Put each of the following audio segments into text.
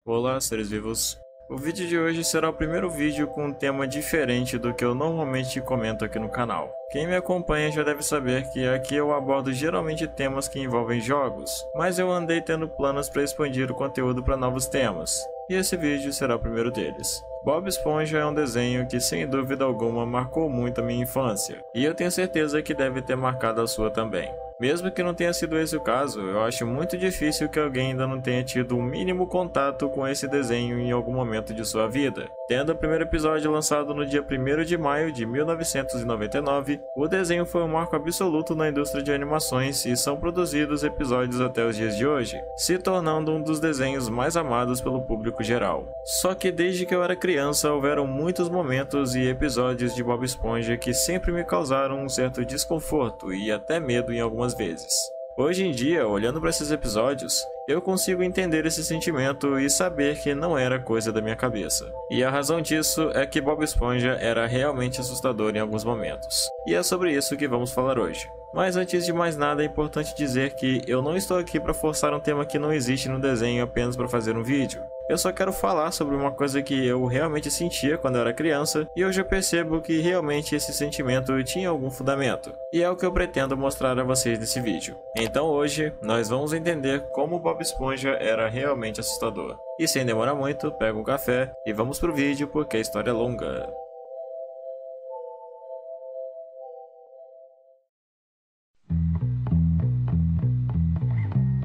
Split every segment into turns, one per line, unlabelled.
Olá, seres vivos. O vídeo de hoje será o primeiro vídeo com um tema diferente do que eu normalmente comento aqui no canal. Quem me acompanha já deve saber que aqui eu abordo geralmente temas que envolvem jogos, mas eu andei tendo planos para expandir o conteúdo para novos temas, e esse vídeo será o primeiro deles. Bob Esponja é um desenho que sem dúvida alguma marcou muito a minha infância, e eu tenho certeza que deve ter marcado a sua também. Mesmo que não tenha sido esse o caso, eu acho muito difícil que alguém ainda não tenha tido um mínimo contato com esse desenho em algum momento de sua vida. Tendo o primeiro episódio lançado no dia 1º de maio de 1999, o desenho foi um marco absoluto na indústria de animações e são produzidos episódios até os dias de hoje, se tornando um dos desenhos mais amados pelo público geral. Só que desde que eu era criança, houveram muitos momentos e episódios de Bob Esponja que sempre me causaram um certo desconforto e até medo em algumas vezes. Hoje em dia, olhando para esses episódios, eu consigo entender esse sentimento e saber que não era coisa da minha cabeça. E a razão disso é que Bob Esponja era realmente assustador em alguns momentos. E é sobre isso que vamos falar hoje. Mas antes de mais nada, é importante dizer que eu não estou aqui para forçar um tema que não existe no desenho apenas para fazer um vídeo. Eu só quero falar sobre uma coisa que eu realmente sentia quando eu era criança e hoje eu percebo que realmente esse sentimento tinha algum fundamento. E é o que eu pretendo mostrar a vocês nesse vídeo. Então hoje, nós vamos entender como Bob Esponja era realmente assustador. E sem demorar muito, pega um café e vamos pro vídeo porque a história é longa.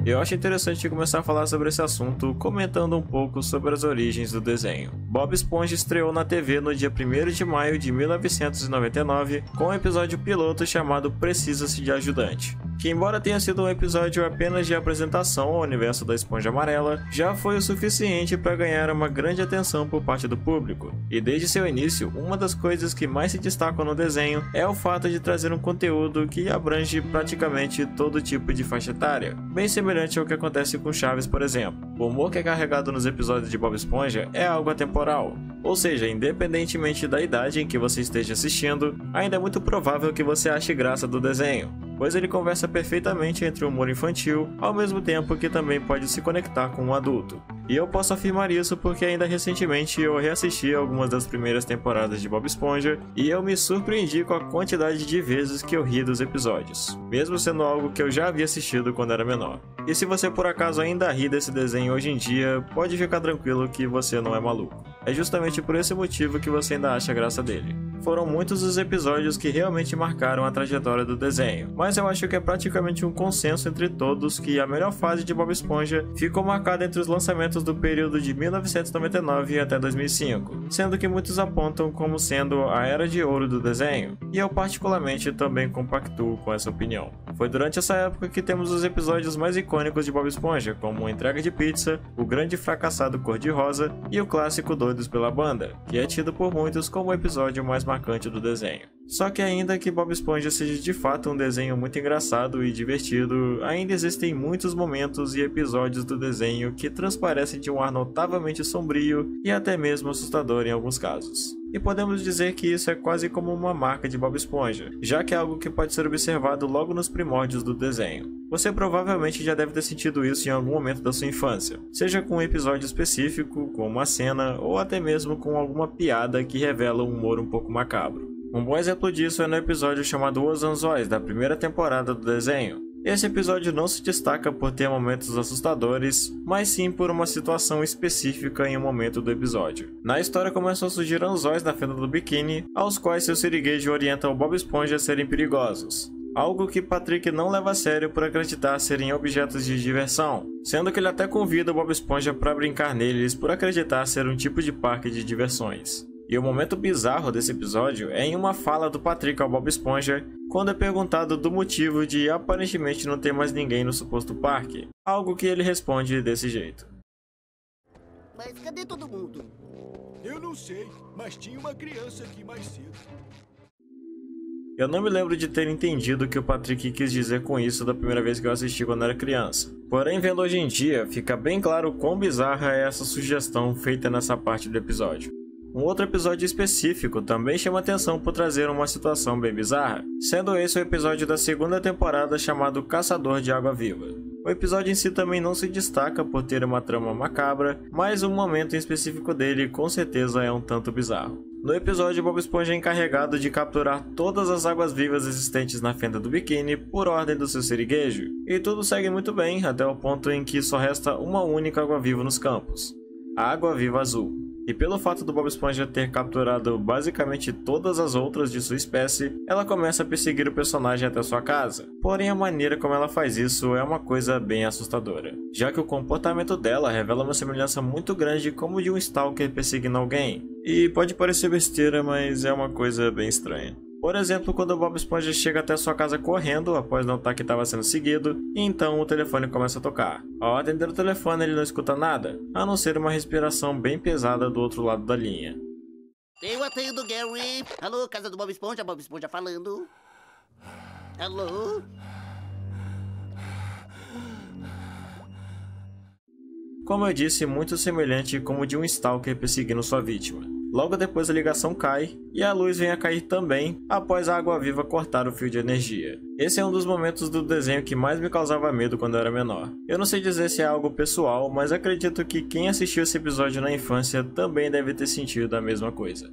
Eu acho interessante começar a falar sobre esse assunto comentando um pouco sobre as origens do desenho. Bob Esponja estreou na TV no dia 1º de maio de 1999 com um episódio piloto chamado Precisa-se de Ajudante, que embora tenha sido um episódio apenas de apresentação ao universo da Esponja Amarela, já foi o suficiente para ganhar uma grande atenção por parte do público. E desde seu início, uma das coisas que mais se destacam no desenho é o fato de trazer um conteúdo que abrange praticamente todo tipo de faixa etária, bem semelhante ao que acontece com Chaves, por exemplo. O humor que é carregado nos episódios de Bob Esponja é algo atemporal, ou seja, independentemente da idade em que você esteja assistindo, ainda é muito provável que você ache graça do desenho, pois ele conversa perfeitamente entre o humor infantil, ao mesmo tempo que também pode se conectar com um adulto. E eu posso afirmar isso porque ainda recentemente eu reassisti algumas das primeiras temporadas de Bob Esponja e eu me surpreendi com a quantidade de vezes que eu ri dos episódios, mesmo sendo algo que eu já havia assistido quando era menor. E se você por acaso ainda ri desse desenho hoje em dia, pode ficar tranquilo que você não é maluco. É justamente por esse motivo que você ainda acha graça dele. Foram muitos os episódios que realmente marcaram a trajetória do desenho, mas eu acho que é praticamente um consenso entre todos que a melhor fase de Bob Esponja ficou marcada entre os lançamentos do período de 1999 até 2005, sendo que muitos apontam como sendo a era de ouro do desenho, e eu particularmente também compactuo com essa opinião. Foi durante essa época que temos os episódios mais icônicos de Bob Esponja, como a entrega de pizza, o grande fracassado cor-de-rosa e o clássico Doidos pela Banda, que é tido por muitos como o episódio mais marcante do desenho. Só que ainda que Bob Esponja seja de fato um desenho muito engraçado e divertido, ainda existem muitos momentos e episódios do desenho que transparecem de um ar notavelmente sombrio e até mesmo assustador em alguns casos. E podemos dizer que isso é quase como uma marca de Bob Esponja, já que é algo que pode ser observado logo nos primórdios do desenho. Você provavelmente já deve ter sentido isso em algum momento da sua infância, seja com um episódio específico, com uma cena, ou até mesmo com alguma piada que revela um humor um pouco macabro. Um bom exemplo disso é no episódio chamado Os Anzóis, da primeira temporada do desenho. Esse episódio não se destaca por ter momentos assustadores, mas sim por uma situação específica em um momento do episódio. Na história começam a surgir anzóis na fenda do biquíni, aos quais seu siriguejo orienta o Bob Esponja a serem perigosos. Algo que Patrick não leva a sério por acreditar serem objetos de diversão, sendo que ele até convida o Bob Esponja para brincar neles por acreditar ser um tipo de parque de diversões. E o momento bizarro desse episódio é em uma fala do Patrick ao Bob Esponja, quando é perguntado do motivo de aparentemente não ter mais ninguém no suposto parque, algo que ele responde desse jeito.
Mas cadê todo mundo?
Eu não sei, mas tinha uma criança aqui mais cedo.
Eu não me lembro de ter entendido o que o Patrick quis dizer com isso da primeira vez que eu assisti quando era criança. Porém, vendo hoje em dia, fica bem claro quão bizarra é essa sugestão feita nessa parte do episódio. Um outro episódio específico também chama atenção por trazer uma situação bem bizarra, sendo esse o episódio da segunda temporada chamado Caçador de Água Viva. O episódio em si também não se destaca por ter uma trama macabra, mas o momento em específico dele com certeza é um tanto bizarro. No episódio, Bob Esponja é encarregado de capturar todas as águas vivas existentes na fenda do biquíni por ordem do seu siriguejo, e tudo segue muito bem até o ponto em que só resta uma única água viva nos campos, a água viva azul. E pelo fato do Bob Esponja ter capturado basicamente todas as outras de sua espécie, ela começa a perseguir o personagem até sua casa. Porém, a maneira como ela faz isso é uma coisa bem assustadora, já que o comportamento dela revela uma semelhança muito grande como de um stalker perseguindo alguém. E pode parecer besteira, mas é uma coisa bem estranha. Por exemplo, quando o Bob Esponja chega até sua casa correndo após notar que estava sendo seguido, e então o telefone começa a tocar. Ao atender o telefone, ele não escuta nada, a não ser uma respiração bem pesada do outro lado da linha.
Eu atendo, Gary. Alô, casa do Bob Esponja falando. Alô?
Como eu disse, muito semelhante como de um stalker perseguindo sua vítima. Logo depois a ligação cai, e a luz vem a cair também, após a água viva cortar o fio de energia. Esse é um dos momentos do desenho que mais me causava medo quando eu era menor. Eu não sei dizer se é algo pessoal, mas acredito que quem assistiu esse episódio na infância também deve ter sentido a mesma coisa.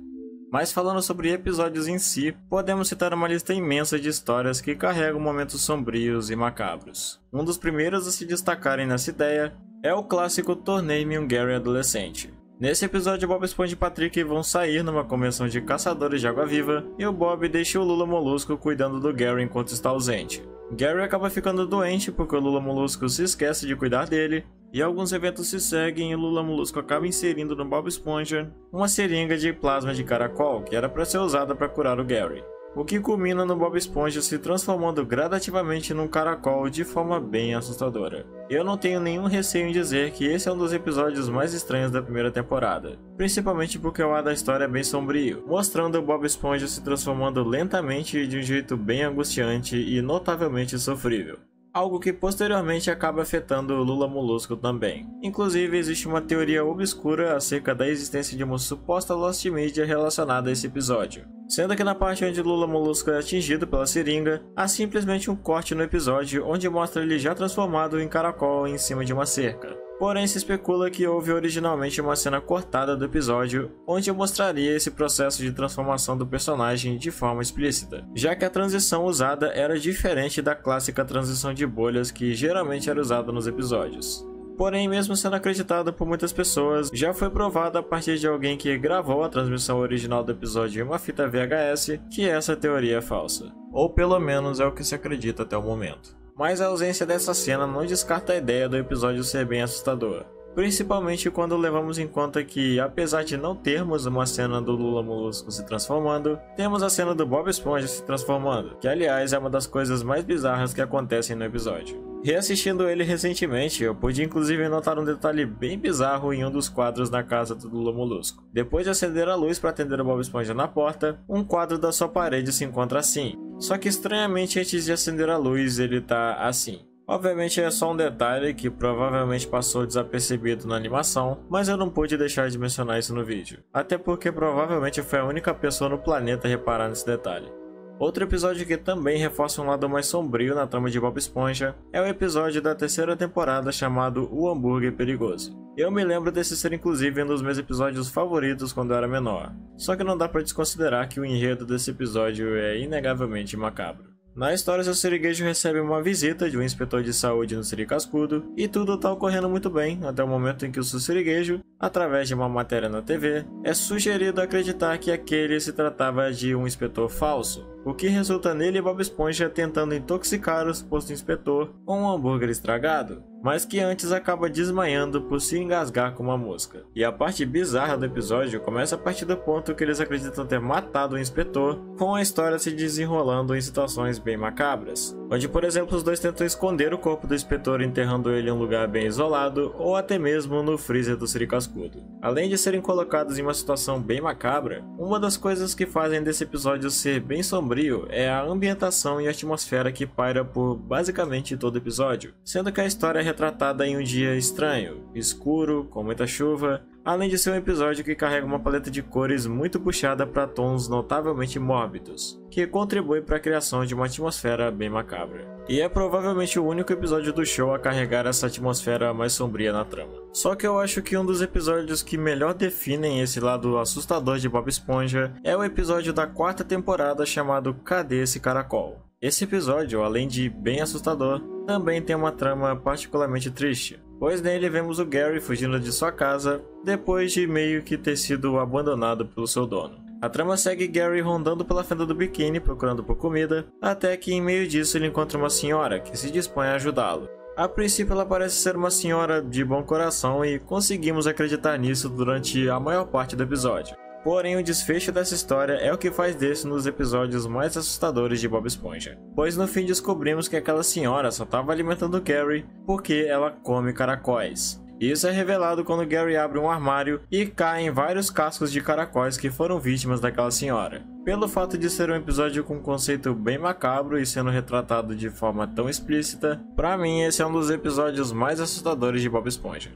Mas falando sobre episódios em si, podemos citar uma lista imensa de histórias que carregam momentos sombrios e macabros. Um dos primeiros a se destacarem nessa ideia é o clássico Tornei-me um Gary adolescente. Nesse episódio, Bob Esponja e Patrick vão sair numa convenção de caçadores de água-viva e o Bob deixa o Lula Molusco cuidando do Gary enquanto está ausente. Gary acaba ficando doente porque o Lula Molusco se esquece de cuidar dele, e alguns eventos se seguem e o Lula Molusco acaba inserindo no Bob Esponja uma seringa de plasma de caracol que era para ser usada para curar o Gary. O que culmina no Bob Esponja se transformando gradativamente num caracol de forma bem assustadora. Eu não tenho nenhum receio em dizer que esse é um dos episódios mais estranhos da primeira temporada, principalmente porque o ar da história é bem sombrio, mostrando o Bob Esponja se transformando lentamente de um jeito bem angustiante e notavelmente sofrível. Algo que posteriormente acaba afetando o Lula Molusco também. Inclusive, existe uma teoria obscura acerca da existência de uma suposta Lost Media relacionada a esse episódio. Sendo que na parte onde Lula Molusco é atingido pela seringa, há simplesmente um corte no episódio onde mostra ele já transformado em caracol em cima de uma cerca. Porém, se especula que houve originalmente uma cena cortada do episódio, onde eu mostraria esse processo de transformação do personagem de forma explícita, já que a transição usada era diferente da clássica transição de bolhas que geralmente era usada nos episódios. Porém, mesmo sendo acreditado por muitas pessoas, já foi provado a partir de alguém que gravou a transmissão original do episódio em uma fita VHS que essa teoria é falsa. Ou pelo menos é o que se acredita até o momento. Mas a ausência dessa cena não descarta a ideia do episódio ser bem assustador. Principalmente quando levamos em conta que, apesar de não termos uma cena do Lula Molusco se transformando, temos a cena do Bob Esponja se transformando, que aliás é uma das coisas mais bizarras que acontecem no episódio. Reassistindo ele recentemente, eu pude inclusive notar um detalhe bem bizarro em um dos quadros na casa do Lula Molusco. Depois de acender a luz para atender o Bob Esponja na porta, um quadro da sua parede se encontra assim. Só que estranhamente antes de acender a luz ele tá assim. Obviamente é só um detalhe que provavelmente passou desapercebido na animação, mas eu não pude deixar de mencionar isso no vídeo. Até porque provavelmente foi a única pessoa no planeta a reparar nesse detalhe. Outro episódio que também reforça um lado mais sombrio na trama de Bob Esponja é o episódio da terceira temporada chamado O Hambúrguer Perigoso. Eu me lembro desse ser inclusive um dos meus episódios favoritos quando eu era menor, só que não dá pra desconsiderar que o enredo desse episódio é inegavelmente macabro. Na história, seu siriguejo recebe uma visita de um inspetor de saúde no Siri Cascudo e tudo está ocorrendo muito bem até o momento em que o seu siriguejo, através de uma matéria na TV, é sugerido acreditar que aquele se tratava de um inspetor falso, o que resulta nele e Bob Esponja tentando intoxicar o suposto inspetor com um hambúrguer estragado, mas que antes acaba desmaiando por se engasgar com uma mosca. E a parte bizarra do episódio começa a partir do ponto que eles acreditam ter matado o inspetor, com a história se desenrolando em situações bem macabras, onde por exemplo os dois tentam esconder o corpo do inspetor enterrando ele em um lugar bem isolado ou até mesmo no freezer do Siri Cascudo. Além de serem colocados em uma situação bem macabra, uma das coisas que fazem desse episódio ser bem sombrio é a ambientação e atmosfera que paira por basicamente todo o episódio, sendo que a história é retratada em um dia estranho, escuro, com muita chuva, além de ser um episódio que carrega uma paleta de cores muito puxada para tons notavelmente mórbidos, que contribui para a criação de uma atmosfera bem macabra. E é provavelmente o único episódio do show a carregar essa atmosfera mais sombria na trama. Só que eu acho que um dos episódios que melhor definem esse lado assustador de Bob Esponja é o episódio da 4ª temporada chamado Cadê esse Caracol? Esse episódio, além de bem assustador, também tem uma trama particularmente triste, pois nele vemos o Gary fugindo de sua casa depois de meio que ter sido abandonado pelo seu dono. A trama segue Gary rondando pela fenda do biquíni procurando por comida, até que em meio disso ele encontra uma senhora que se dispõe a ajudá-lo. A princípio ela parece ser uma senhora de bom coração e conseguimos acreditar nisso durante a maior parte do episódio. Porém, o desfecho dessa história é o que faz desse um dos episódios mais assustadores de Bob Esponja, pois no fim descobrimos que aquela senhora só estava alimentando Gary porque ela come caracóis. Isso é revelado quando Gary abre um armário e caem vários cascos de caracóis que foram vítimas daquela senhora. Pelo fato de ser um episódio com um conceito bem macabro e sendo retratado de forma tão explícita, pra mim esse é um dos episódios mais assustadores de Bob Esponja.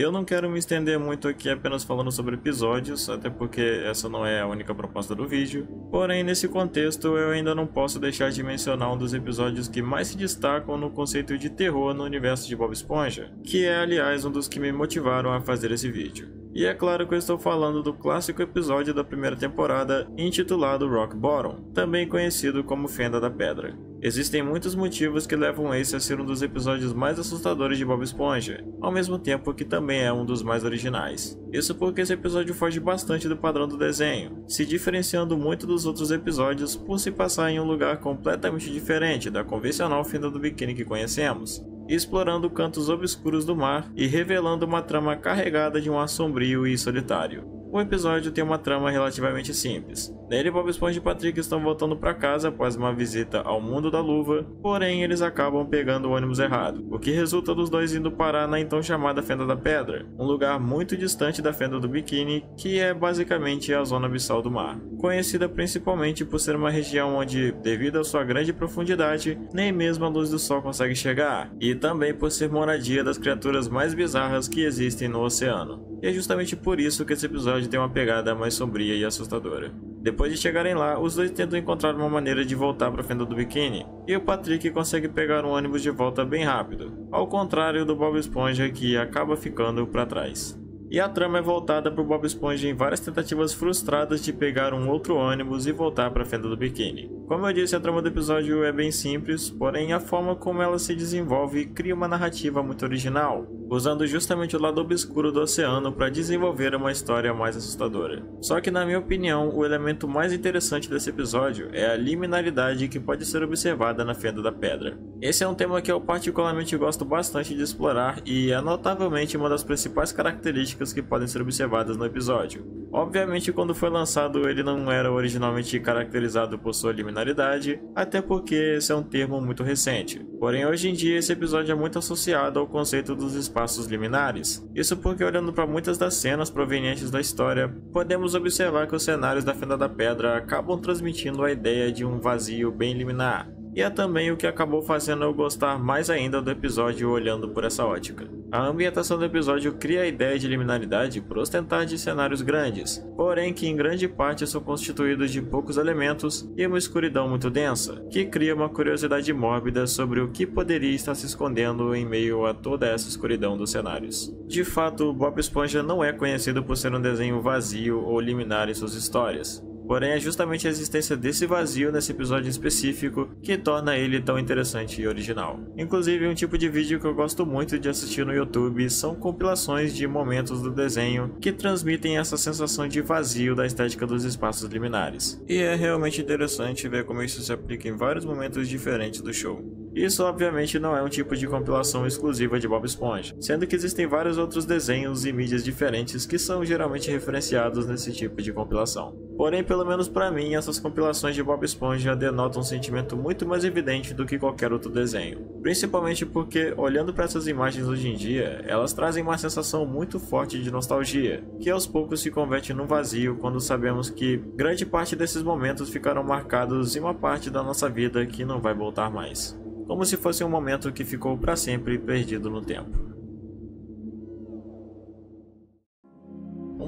Eu não quero me estender muito aqui apenas falando sobre episódios, até porque essa não é a única proposta do vídeo. Porém, nesse contexto, eu ainda não posso deixar de mencionar um dos episódios que mais se destacam no conceito de terror no universo de Bob Esponja, que é, aliás, um dos que me motivaram a fazer esse vídeo. E é claro que eu estou falando do clássico episódio da primeira temporada, intitulado Rock Bottom, também conhecido como Fenda da Pedra. Existem muitos motivos que levam esse a ser um dos episódios mais assustadores de Bob Esponja, ao mesmo tempo que também é um dos mais originais. Isso porque esse episódio foge bastante do padrão do desenho, se diferenciando muito dos outros episódios por se passar em um lugar completamente diferente da convencional Fenda do Biquíni que conhecemos, explorando cantos obscuros do mar e revelando uma trama carregada de um ar sombrio e solitário. O episódio tem uma trama relativamente simples. Nele, Bob Esponja e Patrick estão voltando para casa após uma visita ao mundo da luva, porém eles acabam pegando o ônibus errado, o que resulta dos dois indo parar na então chamada Fenda da Pedra, um lugar muito distante da Fenda do Biquíni, que é basicamente a zona abissal do mar, conhecida principalmente por ser uma região onde, devido à sua grande profundidade, nem mesmo a luz do sol consegue chegar, e também por ser moradia das criaturas mais bizarras que existem no oceano. E é justamente por isso que esse episódio tem uma pegada mais sombria e assustadora. Depois de chegarem lá, os dois tentam encontrar uma maneira de voltar para a Fenda do Biquíni, e o Patrick consegue pegar um ônibus de volta bem rápido, ao contrário do Bob Esponja que acaba ficando para trás. E a trama é voltada para o Bob Esponja em várias tentativas frustradas de pegar um outro ônibus e voltar para a Fenda do Biquíni. Como eu disse, a trama do episódio é bem simples, porém a forma como ela se desenvolve cria uma narrativa muito original, usando justamente o lado obscuro do oceano para desenvolver uma história mais assustadora. Só que na minha opinião, o elemento mais interessante desse episódio é a liminaridade que pode ser observada na Fenda da Pedra. Esse é um tema que eu particularmente gosto bastante de explorar e é notavelmente uma das principais características que podem ser observadas no episódio. Obviamente, quando foi lançado ele não era originalmente caracterizado por sua liminaridade, até porque esse é um termo muito recente. Porém, hoje em dia esse episódio é muito associado ao conceito dos espaços liminares. Isso porque, olhando para muitas das cenas provenientes da história, podemos observar que os cenários da Fenda da Pedra acabam transmitindo a ideia de um vazio bem liminar. E é também o que acabou fazendo eu gostar mais ainda do episódio olhando por essa ótica. A ambientação do episódio cria a ideia de liminaridade por ostentar de cenários grandes, porém que em grande parte são constituídos de poucos elementos e uma escuridão muito densa, que cria uma curiosidade mórbida sobre o que poderia estar se escondendo em meio a toda essa escuridão dos cenários. De fato, Bob Esponja não é conhecido por ser um desenho vazio ou liminar em suas histórias. Porém, é justamente a existência desse vazio nesse episódio específico que torna ele tão interessante e original. Inclusive, um tipo de vídeo que eu gosto muito de assistir no YouTube são compilações de momentos do desenho que transmitem essa sensação de vazio da estética dos espaços liminares. E é realmente interessante ver como isso se aplica em vários momentos diferentes do show. Isso obviamente não é um tipo de compilação exclusiva de Bob Esponja, sendo que existem vários outros desenhos e mídias diferentes que são geralmente referenciados nesse tipo de compilação. Porém, pelo menos para mim, essas compilações de Bob Esponja denotam um sentimento muito mais evidente do que qualquer outro desenho. Principalmente porque, olhando para essas imagens hoje em dia, elas trazem uma sensação muito forte de nostalgia, que aos poucos se converte num vazio quando sabemos que grande parte desses momentos ficaram marcados em uma parte da nossa vida que não vai voltar mais. Como se fosse um momento que ficou para sempre perdido no tempo.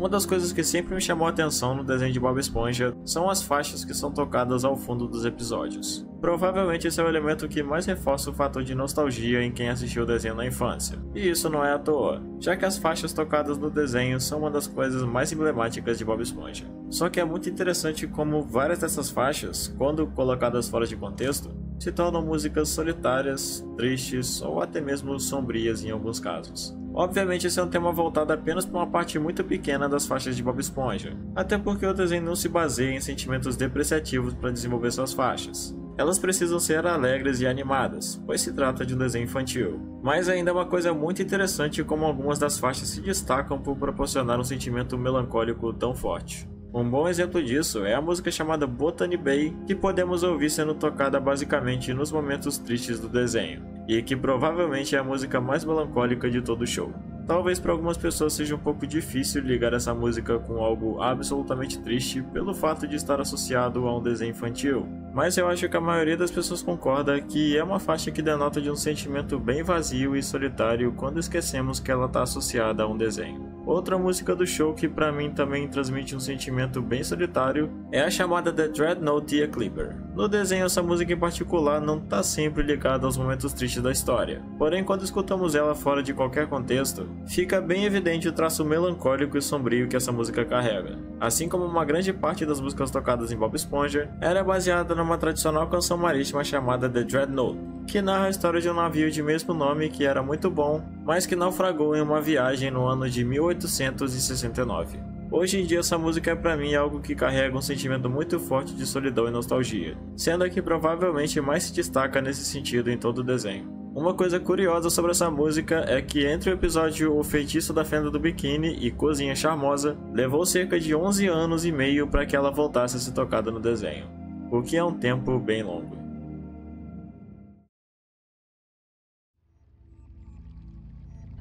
Uma das coisas que sempre me chamou a atenção no desenho de Bob Esponja são as faixas que são tocadas ao fundo dos episódios. Provavelmente esse é o elemento que mais reforça o fator de nostalgia em quem assistiu o desenho na infância. E isso não é à toa, já que as faixas tocadas no desenho são uma das coisas mais emblemáticas de Bob Esponja. Só que é muito interessante como várias dessas faixas, quando colocadas fora de contexto, se tornam músicas solitárias, tristes ou até mesmo sombrias em alguns casos. Obviamente esse é um tema voltado apenas para uma parte muito pequena das faixas de Bob Esponja, até porque o desenho não se baseia em sentimentos depreciativos para desenvolver suas faixas. Elas precisam ser alegres e animadas, pois se trata de um desenho infantil. Mas ainda é uma coisa muito interessante como algumas das faixas se destacam por proporcionar um sentimento melancólico tão forte. Um bom exemplo disso é a música chamada Botany Bay, que podemos ouvir sendo tocada basicamente nos momentos tristes do desenho, e que provavelmente é a música mais melancólica de todo o show. Talvez para algumas pessoas seja um pouco difícil ligar essa música com algo absolutamente triste pelo fato de estar associado a um desenho infantil, mas eu acho que a maioria das pessoas concorda que é uma faixa que denota de um sentimento bem vazio e solitário quando esquecemos que ela está associada a um desenho. Outra música do show que para mim também transmite um sentimento bem solitário é a chamada The Dreadnought The Eclipper. No desenho essa música em particular não está sempre ligada aos momentos tristes da história, porém quando escutamos ela fora de qualquer contexto, fica bem evidente o traço melancólico e sombrio que essa música carrega. Assim como uma grande parte das músicas tocadas em Bob Esponja, ela é baseada numa tradicional canção marítima chamada The Dreadnought, que narra a história de um navio de mesmo nome que era muito bom, mas que naufragou em uma viagem no ano de 1869. Hoje em dia essa música é para mim algo que carrega um sentimento muito forte de solidão e nostalgia, sendo a que provavelmente mais se destaca nesse sentido em todo o desenho. Uma coisa curiosa sobre essa música é que entre o episódio O Feitiço da Fenda do Biquíni e Cozinha Charmosa, levou cerca de 11 anos e meio para que ela voltasse a ser tocada no desenho, o que é um tempo bem longo.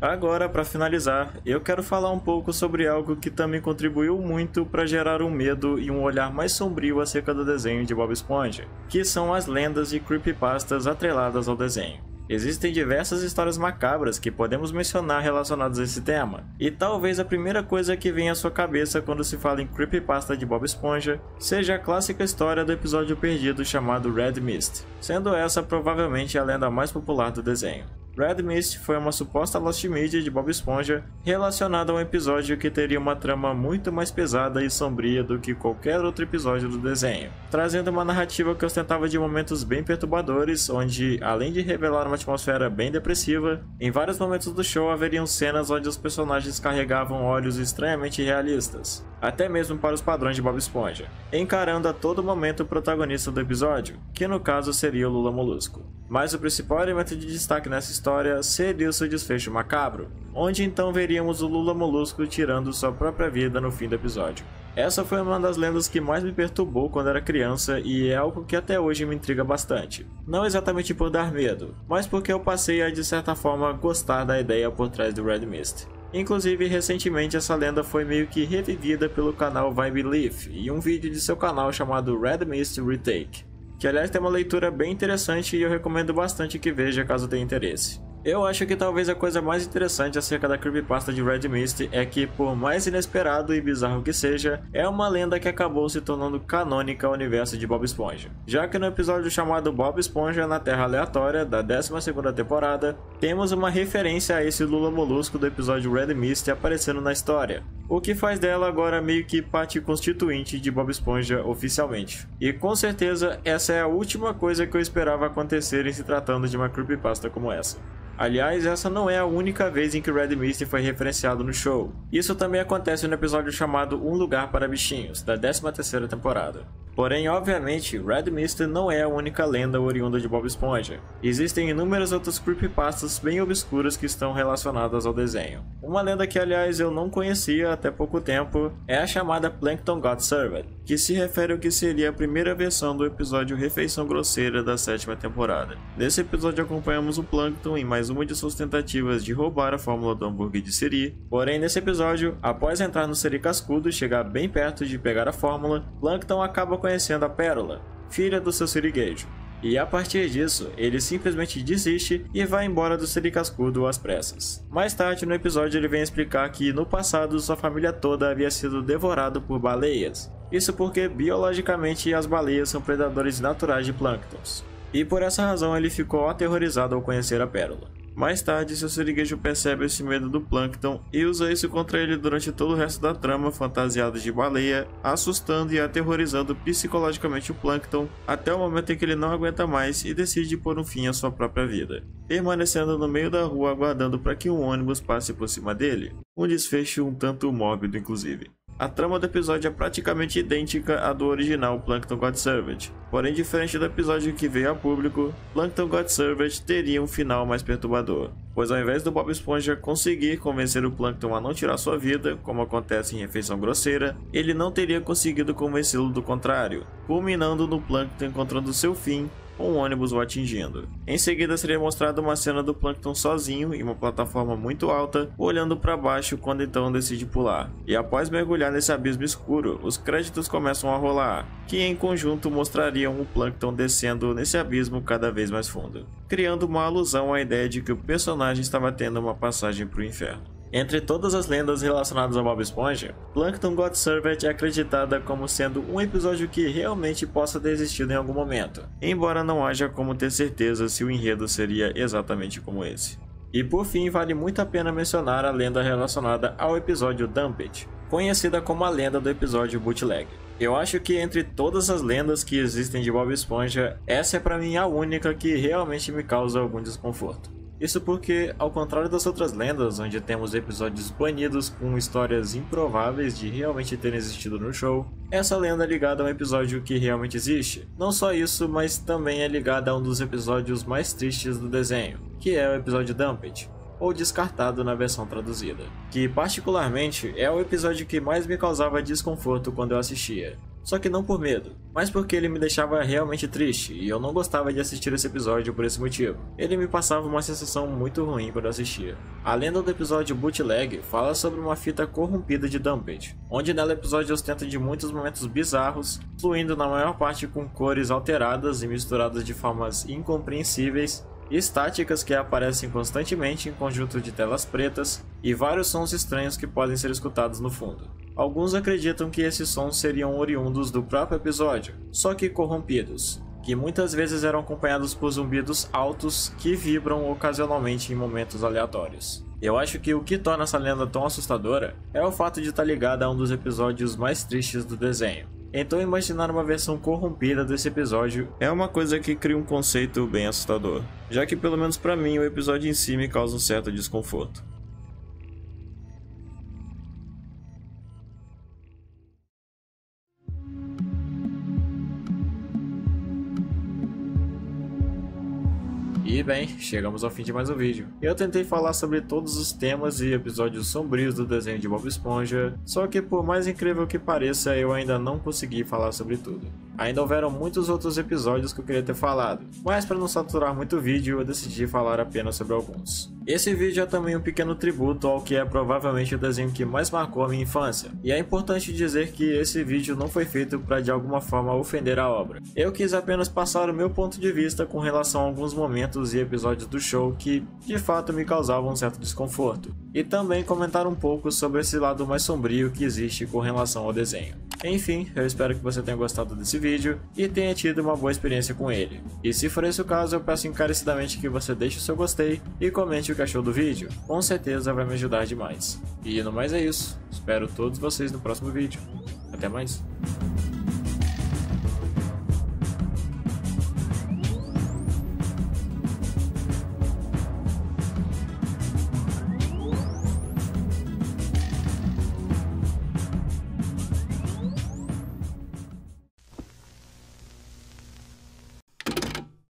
Agora, para finalizar, eu quero falar um pouco sobre algo que também contribuiu muito para gerar um medo e um olhar mais sombrio acerca do desenho de Bob Esponja, que são as lendas e creepypastas atreladas ao desenho. Existem diversas histórias macabras que podemos mencionar relacionadas a esse tema, e talvez a primeira coisa que vem à sua cabeça quando se fala em creepypasta de Bob Esponja seja a clássica história do episódio perdido chamado Red Mist, sendo essa provavelmente a lenda mais popular do desenho. Red Mist foi uma suposta lost media de Bob Esponja relacionada a um episódio que teria uma trama muito mais pesada e sombria do que qualquer outro episódio do desenho, trazendo uma narrativa que ostentava de momentos bem perturbadores, onde, além de revelar uma atmosfera bem depressiva, em vários momentos do show haveriam cenas onde os personagens carregavam olhos estranhamente realistas, até mesmo para os padrões de Bob Esponja, encarando a todo momento o protagonista do episódio, que no caso seria o Lula Molusco. Mas o principal elemento de destaque nessa história seria o seu desfecho macabro, onde então veríamos o Lula Molusco tirando sua própria vida no fim do episódio. Essa foi uma das lendas que mais me perturbou quando era criança e é algo que até hoje me intriga bastante. Não exatamente por dar medo, mas porque eu passei a de certa forma gostar da ideia por trás do Red Mist. Inclusive, recentemente essa lenda foi meio que revivida pelo canal Vibe Leaf em um vídeo de seu canal chamado Red Mist Retake, que aliás tem uma leitura bem interessante e eu recomendo bastante que veja caso tenha interesse. Eu acho que talvez a coisa mais interessante acerca da creepypasta de Red Mist é que, por mais inesperado e bizarro que seja, é uma lenda que acabou se tornando canônica ao universo de Bob Esponja, já que no episódio chamado Bob Esponja na Terra Aleatória, da 12ª temporada, temos uma referência a esse Lula Molusco do episódio Red Mist aparecendo na história, o que faz dela agora meio que parte constituinte de Bob Esponja oficialmente. E com certeza essa é a última coisa que eu esperava acontecer em se tratando de uma creepypasta como essa. Aliás, essa não é a única vez em que Red Mist foi referenciado no show. Isso também acontece no episódio chamado Um Lugar para Bichinhos, da 13ª temporada. Porém, obviamente, Red Mist não é a única lenda oriunda de Bob Esponja. Existem inúmeras outras creepypastas bem obscuras que estão relacionadas ao desenho. Uma lenda que, aliás, eu não conhecia até pouco tempo é a chamada Plankton Got Served, que se refere ao que seria a primeira versão do episódio Refeição Grosseira da 7ª temporada. Nesse episódio acompanhamos o Plankton em mais uma de suas tentativas de roubar a fórmula do hambúrguer de Siri. Porém, nesse episódio, após entrar no Siri cascudo e chegar bem perto de pegar a fórmula, Plankton acaba conhecendo a Pérola, filha do seu siriguejo. E a partir disso, ele simplesmente desiste e vai embora do Siri Cascudo às pressas. Mais tarde no episódio ele vem explicar que no passado sua família toda havia sido devorada por baleias. Isso porque biologicamente as baleias são predadores naturais de plânctons. E por essa razão ele ficou aterrorizado ao conhecer a pérola. Mais tarde, seu siriguejo percebe esse medo do plâncton e usa isso contra ele durante todo o resto da trama fantasiado de baleia, assustando e aterrorizando psicologicamente o plâncton até o momento em que ele não aguenta mais e decide pôr um fim à sua própria vida, permanecendo no meio da rua aguardando para que um ônibus passe por cima dele, um desfecho um tanto mórbido inclusive. A trama do episódio é praticamente idêntica à do original Plankton God Servant, porém diferente do episódio que veio a público, Plankton God Servant teria um final mais perturbador, pois ao invés do Bob Esponja conseguir convencer o Plankton a não tirar sua vida, como acontece em Refeição Grosseira, ele não teria conseguido convencê-lo do contrário, culminando no Plankton encontrando seu fim, um ônibus o atingindo. Em seguida seria mostrada uma cena do Plankton sozinho em uma plataforma muito alta, olhando para baixo quando então decide pular. E após mergulhar nesse abismo escuro, os créditos começam a rolar, que em conjunto mostrariam o Plankton descendo nesse abismo cada vez mais fundo, criando uma alusão à ideia de que o personagem estava tendo uma passagem para o inferno. Entre todas as lendas relacionadas ao Bob Esponja, Plankton God Servant é acreditada como sendo um episódio que realmente possa ter existido em algum momento, embora não haja como ter certeza se o enredo seria exatamente como esse. E por fim, vale muito a pena mencionar a lenda relacionada ao episódio Dumped, conhecida como a lenda do episódio Bootleg. Eu acho que entre todas as lendas que existem de Bob Esponja, essa é pra mim a única que realmente me causa algum desconforto. Isso porque, ao contrário das outras lendas, onde temos episódios banidos com histórias improváveis de realmente terem existido no show, essa lenda é ligada a um episódio que realmente existe. Não só isso, mas também é ligada a um dos episódios mais tristes do desenho, que é o episódio Dumped, ou Descartado na versão traduzida, que particularmente é o episódio que mais me causava desconforto quando eu assistia. Só que não por medo, mas porque ele me deixava realmente triste e eu não gostava de assistir esse episódio por esse motivo. Ele me passava uma sensação muito ruim quando eu assistia. A lenda do episódio Bootleg fala sobre uma fita corrompida de Dumped, onde nela o episódio ostenta de muitos momentos bizarros, fluindo na maior parte com cores alteradas e misturadas de formas incompreensíveis, estáticas que aparecem constantemente em conjunto de telas pretas e vários sons estranhos que podem ser escutados no fundo. Alguns acreditam que esses sons seriam oriundos do próprio episódio, só que corrompidos, que muitas vezes eram acompanhados por zumbidos altos que vibram ocasionalmente em momentos aleatórios. Eu acho que o que torna essa lenda tão assustadora é o fato de estar ligada a um dos episódios mais tristes do desenho. Então imaginar uma versão corrompida desse episódio é uma coisa que cria um conceito bem assustador, já que pelo menos pra mim o episódio em si me causa um certo desconforto. E bem, chegamos ao fim de mais um vídeo. Eu tentei falar sobre todos os temas e episódios sombrios do desenho de Bob Esponja, só que por mais incrível que pareça, eu ainda não consegui falar sobre tudo. Ainda houveram muitos outros episódios que eu queria ter falado, mas para não saturar muito o vídeo, eu decidi falar apenas sobre alguns. Esse vídeo é também um pequeno tributo ao que é provavelmente o desenho que mais marcou a minha infância, e é importante dizer que esse vídeo não foi feito para de alguma forma ofender a obra. Eu quis apenas passar o meu ponto de vista com relação a alguns momentos e episódios do show que de fato me causavam um certo desconforto, e também comentar um pouco sobre esse lado mais sombrio que existe com relação ao desenho. Enfim, eu espero que você tenha gostado desse vídeo e tenha tido uma boa experiência com ele. E se for esse o caso, eu peço encarecidamente que você deixe o seu gostei e comente o que achou do vídeo. Com certeza vai me ajudar demais. E no mais é isso. Espero todos vocês no próximo vídeo. Até mais.